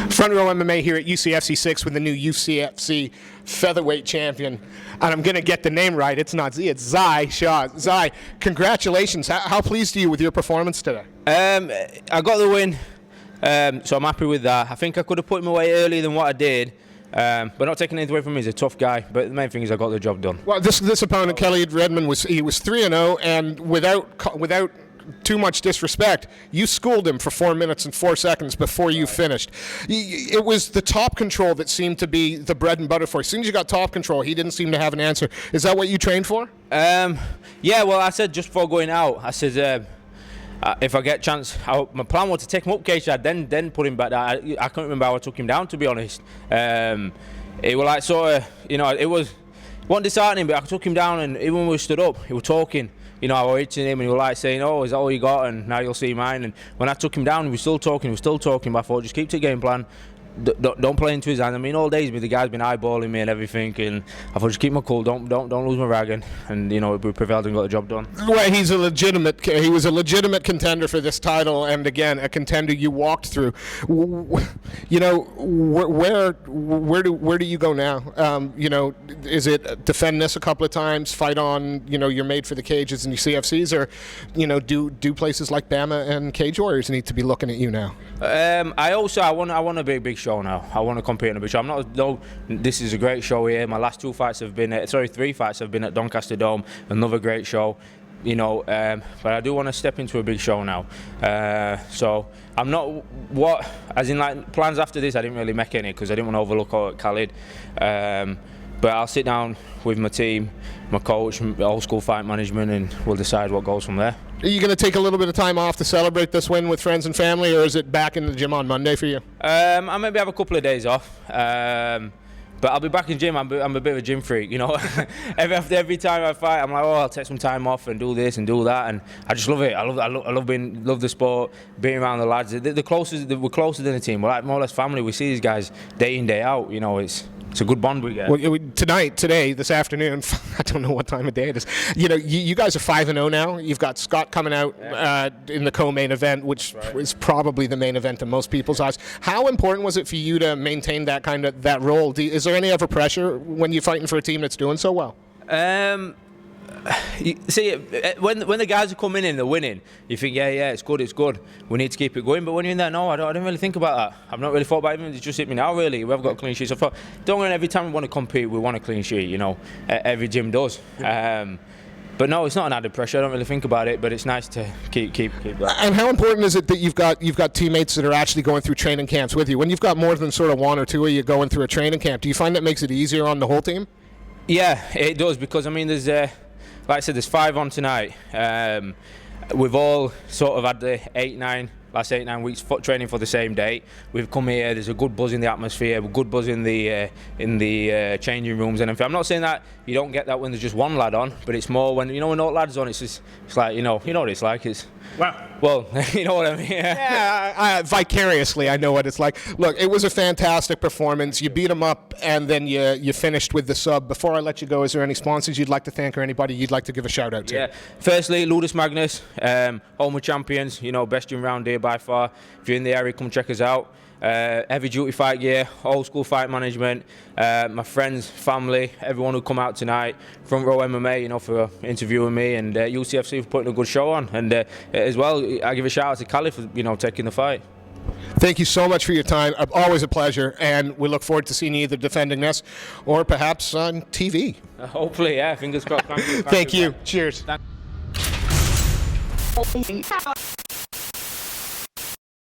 Front Row MMA here at UCFC 6 with the new UCFC featherweight champion. And I'm going to get the name right. It's not Z, it's Shah. Zai, congratulations. How pleased are you with your performance today? I got the win, so I'm happy with that. I think I could have put him away earlier than what I did. But not taking anything away from him, he's a tough guy. But the main thing is I got the job done. Well, this opponent, Khaled, Radmen, was 3-0, and without too much disrespect, you schooled him for 4 minutes and 4 seconds before you finished. It was the top control that seemed to be the bread and butter for you. As soon as you got top control, he didn't seem to have an answer. Is that what you trained for? Yeah, well, I said just before going out, I said, if I get a chance, my plan was to take him up cage, then put him back down. I can't remember how I took him down, to be honest. It was like sort of, it wasn't disheartening, but I took him down, and even when we stood up, he was talking. I was hitting him, and he was like saying, "Oh, is that all you got? And now you'll see mine." And when I took him down, he was still talking. But I thought, just keep to the game plan. Don't play into his hands. I mean, all days the guy's been eyeballing me and everything, and I thought just keep my cool. Don't lose my rag, and we prevailed and got the job done. Well, he was a legitimate contender for this title, and again, a contender you walked through. Where do you go now? Is it defend this a couple of times, fight on? You're made for the cages and CFCs, or do places like Bama and Cage Warriors need to be looking at you now? I want a big show now. I want to compete in a big show. This is a great show here. My last 3 fights have been at Doncaster Dome. Another great show, but I do want to step into a big show now. So I'm not plans after this. I didn't really make any because I didn't want to overlook Khaled. But I'll sit down with my team, my coach, old school fight management, and we'll decide what goes from there. Are you going to take a little bit of time off to celebrate this win with friends and family, or is it back in the gym on Monday for you? I maybe have a couple of days off, but I'll be back in gym. I'm a bit of a gym freak, every time I fight, I'm like, I'll take some time off and do this and do that, and I just love it. I love the sport, being around the lads. We're closer than a team. We're like more or less family. We see these guys day in, day out. It's a good bond we get. Well, today, this afternoon, I don't know what time of day it is. You guys are 5-0 now. You've got Scott coming out in the co-main event, which is probably the main event in most people's eyes. How important was it for you to maintain that role? Is there any other pressure when you're fighting for a team that's doing so well? You see, when the guys are coming in, they're winning. You think, yeah, it's good. We need to keep it going. But when you're in there, no, I didn't really think about that. I've not really thought about it. It's just hit me now, really. We've got a clean sheet. So I thought, don't worry, every time we want to compete, we want a clean sheet. Every gym does. But no, it's not an added pressure. I don't really think about it. But it's nice to keep that. And how important is it that you've got teammates that are actually going through training camps with you? When you've got more than sort of one or two of you going through a training camp, do you find that makes it easier on the whole team? Yeah, it does, because there's like I said, there's 5 on tonight. We've all sort of had the last 8-9 weeks training for the same date. We've come here. There's a good buzz in the atmosphere. A good buzz in the changing rooms and everything. I'm not saying that you don't get that when there's just one lad on, but it's more when when no lads on. It's like you know what it's like. It's well, you know what I mean. Yeah, vicariously, I know what it's like. Look, it was a fantastic performance. You beat them up, and then you finished with the sub. Before I let you go, is there any sponsors you'd like to thank, or anybody you'd like to give a shout out to? Yeah. Firstly, Ludus Magnus, home of champions. Best gym round here by far. If you're in the area, come check us out. Heavy duty fight gear, old school fight management, my friends, family, everyone who come out tonight, Front Row MMA, for interviewing me, and UCFC for putting a good show on, and as well, I give a shout out to Khaled for taking the fight. Thank you so much for your time. Always a pleasure, and we look forward to seeing you either defending this or perhaps on TV. Hopefully, yeah. Fingers crossed. Thank you. Cheers. Thank